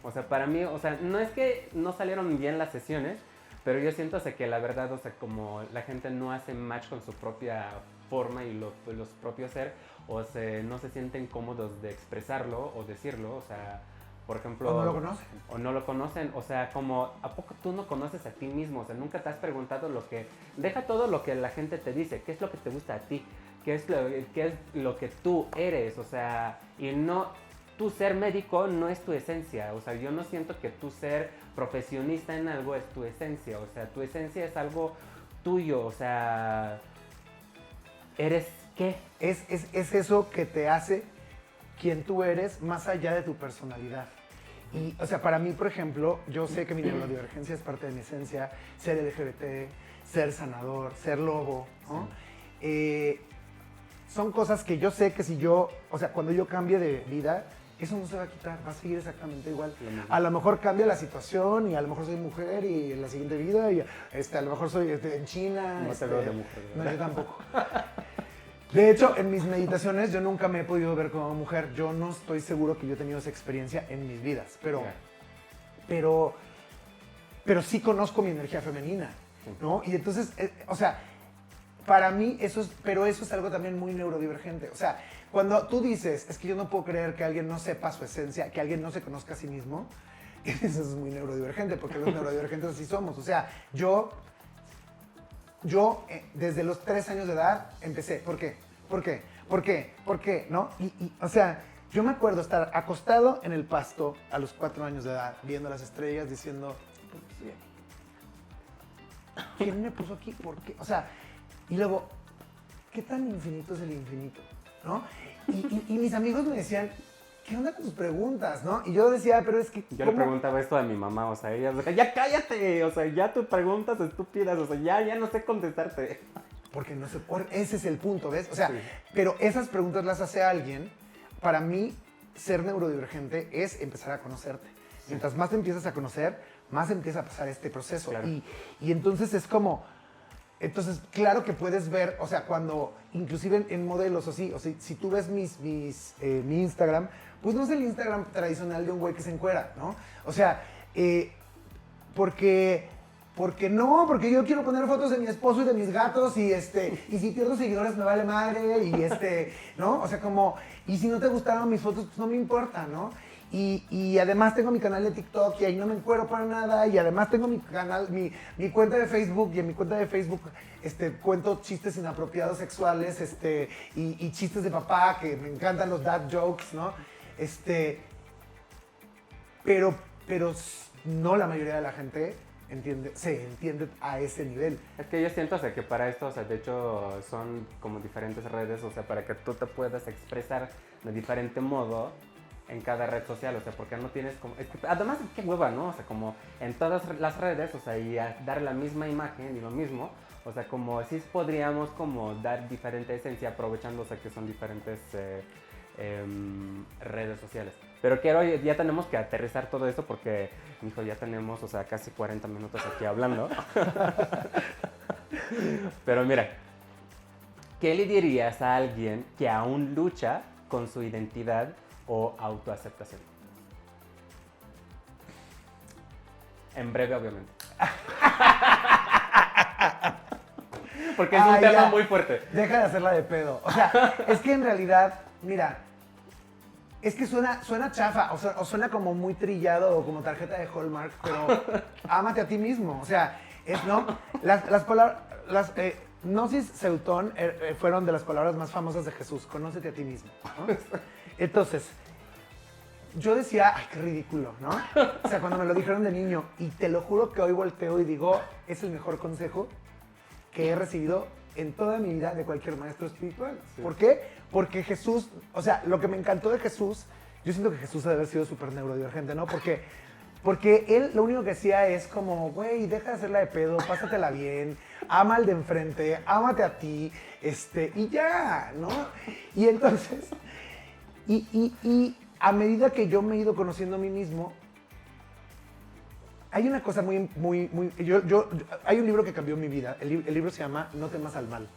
O sea, para mí, o sea, no es que no salieron bien las sesiones, pero yo siento, o sea, que la verdad, o sea, como la gente no hace match con su propia forma y los propios ser, o sea, no se sienten cómodos de expresarlo o decirlo, o sea, por ejemplo... O no lo conocen. O no lo conocen, o sea, como, ¿a poco tú no conoces a ti mismo? O sea, nunca te has preguntado lo que... Deja todo lo que la gente te dice, ¿qué es lo que te gusta a ti? ¿Qué es lo que tú eres? O sea, y no... Tu ser médico no es tu esencia, o sea, yo no siento que tu ser profesionista en algo es tu esencia, o sea, tu esencia es algo tuyo, o sea, ¿eres qué? Es eso que te hace quien tú eres más allá de tu personalidad. Y, o sea, para mí, por ejemplo, yo sé que mi neurodivergencia es parte de mi esencia, ser LGBT, ser sanador, ser lobo, ¿no? Son cosas que yo sé que si yo, o sea, cuando yo cambie de vida, eso no se va a quitar, va a seguir exactamente igual. A lo mejor cambia la situación y a lo mejor soy mujer y en la siguiente vida y a lo mejor soy en China. No te veo de mujer, No, ¿verdad? yo tampoco. De hecho, en mis meditaciones yo nunca me he podido ver como mujer. Yo no estoy seguro que yo he tenido esa experiencia en mis vidas, pero sí conozco mi energía femenina, ¿no? Y entonces, o sea, para mí eso es algo también muy neurodivergente. O sea, cuando tú dices, es que yo no puedo creer que alguien no sepa su esencia, que alguien no se conozca a sí mismo, eso es muy neurodivergente, porque los neurodivergentes así somos. O sea, yo desde los 3 años de edad empecé. ¿Por qué? ¿Por qué? ¿Por qué? ¿Por qué? ¿No? O sea, yo me acuerdo estar acostado en el pasto a los 4 años de edad, viendo las estrellas, diciendo, ¿por qué estoy aquí? ¿Quién me puso aquí? ¿Por qué? O sea, y luego, ¿qué tan infinito es el infinito? ¿No? Y mis amigos me decían, ¿qué onda con tus preguntas? ¿No? Y yo decía, pero es que... Yo le preguntaba esto a mi mamá, o sea, ella decía, ya cállate, o sea, ya tus preguntas estúpidas, o sea, ya no sé contestarte. Porque no sé, ese es el punto, ¿ves? O sea, Sí. pero esas preguntas las hace alguien. Para mí, ser neurodivergente es empezar a conocerte. Mientras más te empiezas a conocer, más empieza a pasar este proceso. Claro. Y entonces es como... Entonces, claro que puedes ver, o sea, cuando, inclusive en modelos o sea, si tú ves mi Instagram, pues no es el Instagram tradicional de un güey que se encuera, ¿no? O sea, porque yo quiero poner fotos de mi esposo y de mis gatos y si pierdo seguidores me vale madre ¿no? O sea, como, y si no te gustaron mis fotos, pues no me importa, ¿no? Y además tengo mi canal de TikTok y ahí no me encuero para nada y además tengo mi canal, mi cuenta de Facebook y en mi cuenta de Facebook cuento chistes inapropiados sexuales y chistes de papá que me encantan los dad jokes, ¿no? Pero no la mayoría de la gente se entiende a ese nivel. Es que yo siento, o sea, que para esto, o sea, de hecho son como diferentes redes, o sea, para que tú te puedas expresar de diferente modo en cada red social, o sea, porque no tienes como... Es que, además, qué hueva, ¿no? O sea, como en todas las redes, o sea, y dar la misma imagen y lo mismo, o sea, como sí podríamos como dar diferente esencia aprovechando, o sea, que son diferentes redes sociales. Pero ya tenemos que aterrizar todo esto porque, hijo, ya tenemos, o sea, casi 40 minutos aquí hablando. Pero mira, ¿qué le dirías a alguien que aún lucha con su identidad o autoaceptación? En breve, obviamente. Porque es un tema ya. muy fuerte. Deja de hacerla de pedo. O sea, es que en realidad, mira, es que suena chafa, o suena como muy trillado o como tarjeta de Hallmark, pero ámate a ti mismo. O sea, ¿no? Las palabras, gnosis, seutón, fueron de las palabras más famosas de Jesús. Conócete a ti mismo, ¿no? Entonces, yo decía, ay, qué ridículo, ¿no? O sea, cuando me lo dijeron de niño, y te lo juro que hoy volteo y digo, es el mejor consejo que he recibido en toda mi vida de cualquier maestro espiritual. Sí. ¿Por qué? Porque Jesús, o sea, lo que me encantó de Jesús, yo siento que Jesús debe haber sido súper neurodivergente, ¿no? Porque él lo único que hacía es como, güey, deja de hacerla de pedo, pásatela bien, ama al de enfrente, ámate a ti, y ya, ¿no? Y entonces, y a medida que yo me he ido conociendo a mí mismo, hay una cosa muy, hay un libro que cambió mi vida, el libro se llama No temas al mal.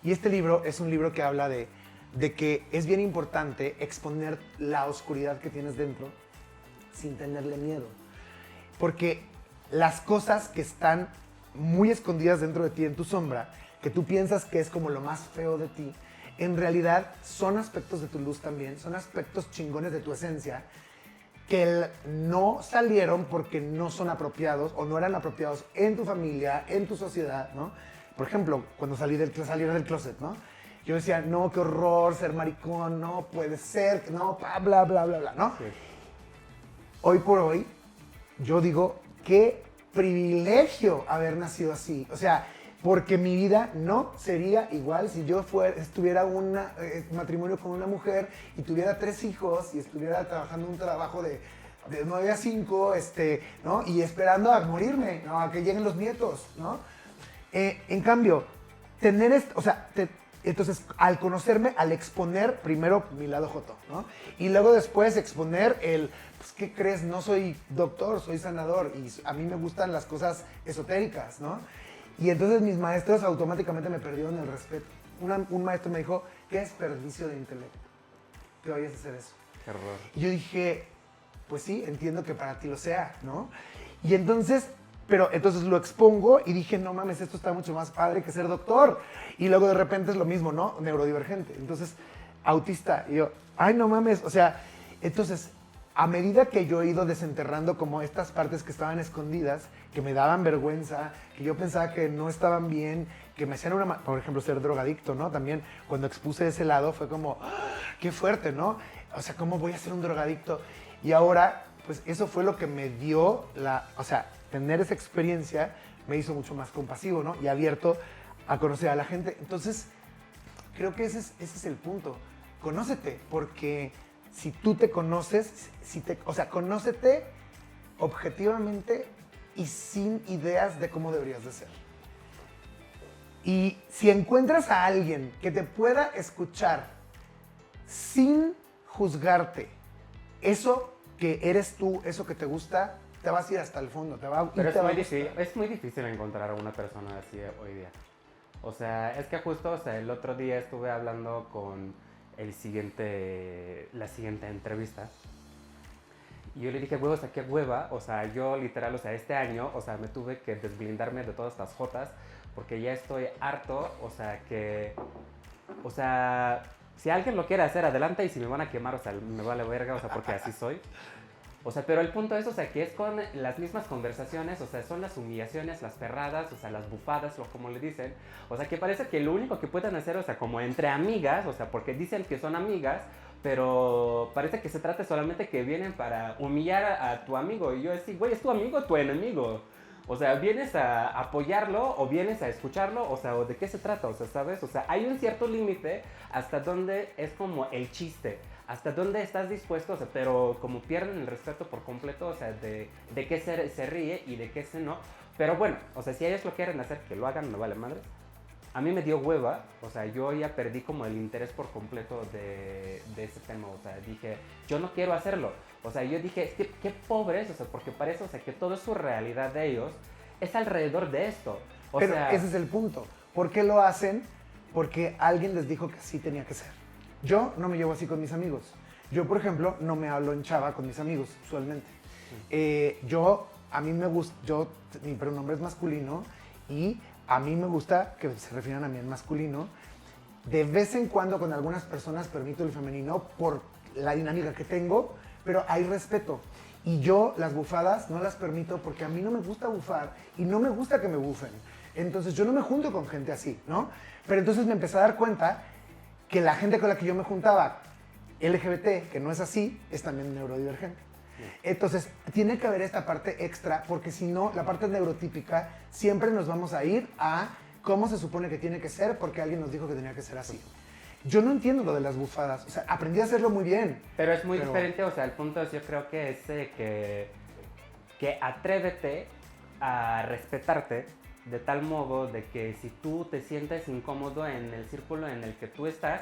Y este libro es un libro que habla de que es bien importante exponer la oscuridad que tienes dentro sin tenerle miedo. Porque las cosas que están muy escondidas dentro de ti, en tu sombra, que tú piensas que es como lo más feo de ti, en realidad son aspectos de tu luz también, son aspectos chingones de tu esencia, que no salieron porque no son apropiados o no eran apropiados en tu familia, en tu sociedad, ¿no? Por ejemplo, cuando salir del closet, ¿no? Yo decía, no, qué horror ser maricón, no puede ser, no, bla, bla, bla, bla, ¿no? Sí. Hoy por hoy, yo digo, qué privilegio haber nacido así. O sea, porque mi vida no sería igual si yo estuviera en un matrimonio con una mujer y tuviera 3 hijos y estuviera trabajando un trabajo de 9 a 5, ¿no? Y esperando a morirme, ¿no? A que lleguen los nietos, ¿no? En cambio, tener esto, o sea, entonces, al conocerme, al exponer primero mi lado joto, ¿no? Y luego después exponer pues, ¿qué crees? No soy doctor, soy sanador y a mí me gustan las cosas esotéricas, ¿no? Y entonces mis maestros automáticamente me perdieron el respeto. Un maestro me dijo, qué desperdicio de intelecto que vayas a hacer eso. Qué horror. Y yo dije, pues sí, entiendo que para ti lo sea, ¿no? Y entonces, entonces lo expongo y dije, no mames, esto está mucho más padre que ser doctor. Y luego de repente es lo mismo, ¿no? Neurodivergente. Entonces, autista. Y yo, ay, no mames. O sea, entonces, a medida que yo he ido desenterrando como estas partes que estaban escondidas, que me daban vergüenza, que yo pensaba que no estaban bien, que me hacían por ejemplo, ser drogadicto, ¿no? También cuando expuse ese lado fue como, ¡ah! ¡Qué fuerte!, ¿no? O sea, ¿cómo voy a ser un drogadicto? Y ahora, pues eso fue lo que me dio o sea, tener esa experiencia me hizo mucho más compasivo, ¿no? Y abierto a conocer a la gente. Entonces, creo que ese es el punto. Conócete, porque si tú te conoces, o sea, conócete objetivamente y sin ideas de cómo deberías de ser. Y si encuentras a alguien que te pueda escuchar sin juzgarte, eso que eres tú, eso que te gusta, te vas a ir hasta el fondo. Pero es muy difícil encontrar a una persona así hoy día. O sea, es que justo, o sea, el otro día estuve hablando con la siguiente entrevista. Y yo le dije, hueva, o sea, qué hueva. O sea, yo literal, o sea, este año, o sea, me tuve que desblindarme de todas estas jotas porque ya estoy harto, o sea, si alguien lo quiere hacer, adelante, y si me van a quemar, o sea, me vale verga, o sea, porque así soy. O sea, pero el punto es, o sea, que es con las mismas conversaciones, o sea, son las humillaciones, las perradas, o sea, las bufadas, o como le dicen. O sea, que parece que lo único que pueden hacer, o sea, como entre amigas, o sea, porque dicen que son amigas, pero parece que se trata solamente que vienen para humillar a tu amigo. Y yo decía, güey, ¿es tu amigo o tu enemigo? O sea, ¿vienes a apoyarlo o vienes a escucharlo? O sea, ¿o de qué se trata? O sea, ¿sabes? O sea, hay un cierto límite hasta donde es como el chiste. Hasta dónde estás dispuesto, o sea, pero como pierden el respeto por completo, o sea, de qué se ríe y de qué se no. Pero bueno, o sea, si ellos lo quieren hacer, que lo hagan, no vale madre. A mí me dio hueva, o sea, yo ya perdí como el interés por completo de ese tema, o sea, dije, yo no quiero hacerlo. O sea, yo dije, es que qué pobres, o sea, porque parece, o sea, que toda su realidad de ellos es alrededor de esto. Pero ese es el punto. ¿Por qué lo hacen? Porque alguien les dijo que así tenía que ser. Yo no me llevo así con mis amigos. Yo, por ejemplo, no me hablo en chava con mis amigos, usualmente. A mí me gusta, mi pronombre es masculino y a mí me gusta que se refieran a mí en masculino. De vez en cuando con algunas personas permito el femenino por la dinámica que tengo, pero hay respeto. Y yo las bufadas no las permito porque a mí no me gusta bufar y no me gusta que me bufen. Entonces yo no me junto con gente así, ¿no? Pero entonces me empecé a dar cuenta que la gente con la que yo me juntaba, LGBT, que no es así, es también neurodivergente. Entonces, tiene que haber esta parte extra, porque si no, la parte neurotípica, siempre nos vamos a ir a cómo se supone que tiene que ser, porque alguien nos dijo que tenía que ser así. Yo no entiendo lo de las bufadas, o sea, aprendí a hacerlo muy bien. Pero es muy diferente, o sea, el punto es, yo creo que es que atrévete a respetarte de tal modo de que si tú te sientes incómodo en el círculo en el que tú estás,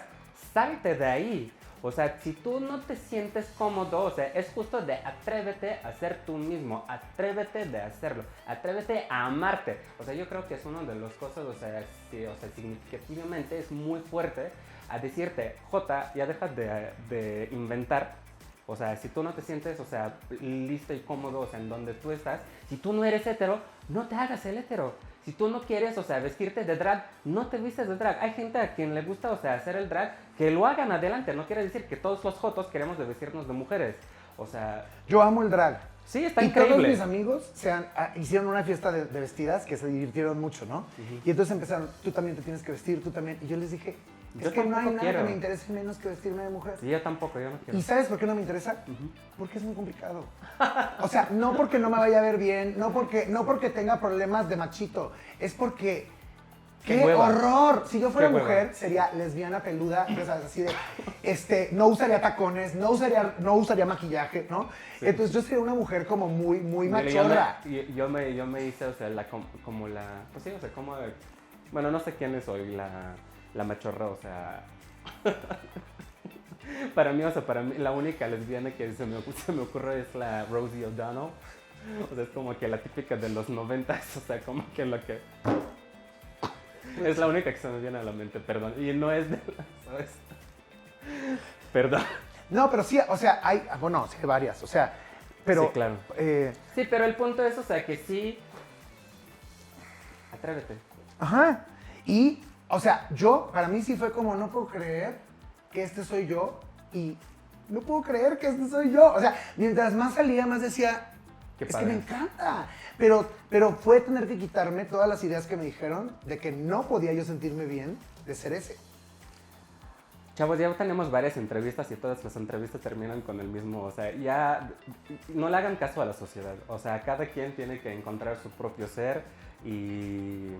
salte de ahí. O sea, si tú no te sientes cómodo, o sea, es justo de atrévete a ser tú mismo, atrévete de hacerlo, atrévete a amarte. O sea, yo creo que es una de las cosas, o sea, significativamente es muy fuerte a decirte, Jota, ya dejas de inventar. O sea, si tú no te sientes, o sea, listo y cómodo, o sea, en donde tú estás, si tú no eres hetero, no te hagas el hetero. Si tú no quieres, o sea, vestirte de drag, no te vistes de drag. Hay gente a quien le gusta, o sea, hacer el drag, que lo hagan adelante. No quiere decir que todos los jotos queremos de vestirnos de mujeres. O sea... Yo amo el drag. Sí, está increíble. Todos mis amigos hicieron una fiesta de vestidas que se divirtieron mucho, ¿no? Y entonces empezaron, tú también te tienes que vestir, tú también. Y yo les dije, es que no hay nada que me interese menos que vestirme de mujer. Sí, yo tampoco, yo no quiero. ¿Y sabes por qué no me interesa? Porque es muy complicado. O sea, no porque no me vaya a ver bien, no porque tenga problemas de machito, es porque... ¡Qué horror! Si yo fuera mujer, sería lesbiana peluda, ¿sabes? Así de, no usaría tacones, no usaría maquillaje, ¿no? Sí. Entonces yo sería una mujer como muy machorra. Yo me hice, o sea, pues sí, o sea, bueno, no sé quién es hoy la machorra, o sea... para mí, la única lesbiana que se me ocurre es la Rosie O'Donnell. O sea, es como que la típica de los 90s, o sea, como que lo que... Es la única que se me viene a la mente, perdón. Y no es de ¿sabes? Perdón. No, pero sí, o sea, hay varias, o sea, pero... Sí, claro. Sí, pero el punto es, o sea, que sí... Atrévete. Ajá. Y, o sea, para mí sí fue como, no puedo creer que este soy yo y no puedo creer que este soy yo. O sea, mientras más salía, más decía... Es que me encanta. Pero fue tener que quitarme todas las ideas que me dijeron de que no podía yo sentirme bien de ser ese. Chavos, ya tenemos varias entrevistas y todas las entrevistas terminan con el mismo, o sea, ya no le hagan caso a la sociedad. O sea, cada quien tiene que encontrar su propio ser y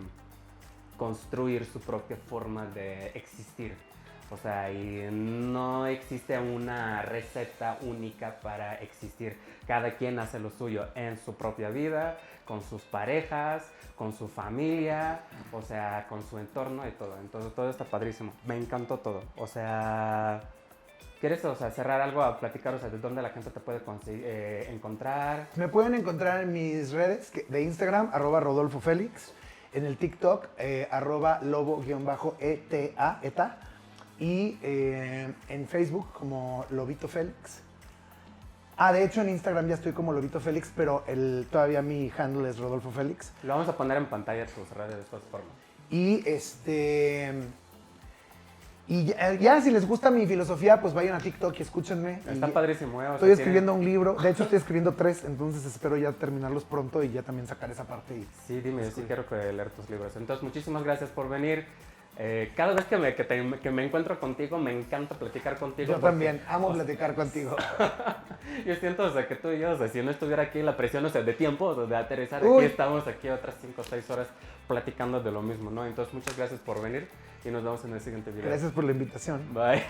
construir su propia forma de existir. O sea, y no existe una receta única para existir. Cada quien hace lo suyo en su propia vida, con sus parejas, con su familia, o sea, con su entorno y todo. Entonces todo está padrísimo. Me encantó todo. O sea, ¿quieres, o sea, cerrar algo a platicar, o sea, de dónde la gente te puede encontrar? Me pueden encontrar en mis redes de Instagram, @Rodolfo Félix, en el TikTok, @lobo_eta, eta, y en Facebook como Lobito Félix. De hecho en Instagram ya estoy como Lobito Félix, pero todavía mi handle es Rodolfo Félix. Lo vamos a poner en pantalla tus redes de todas formas. Y ya, si les gusta mi filosofía, pues vayan a TikTok y escúchenme. Está padrísimo, ¿eh? Estoy escribiendo un libro, de hecho estoy escribiendo 3, entonces espero ya terminarlos pronto y ya también sacar esa parte. Sí, dime, yo sí quiero leer tus libros. Entonces, muchísimas gracias por venir. Cada vez que me encuentro contigo, me encanta platicar contigo. Yo también, amo platicar contigo. Yo siento, o sea, que tú y yo, o sea, si no estuviera aquí la presión, o sea, de tiempo, o sea, de aterrizar, Uy. aquí estamos aquí otras 5 o 6 horas platicando de lo mismo, ¿no? Entonces, muchas gracias por venir y nos vemos en el siguiente video. Gracias por la invitación. Bye.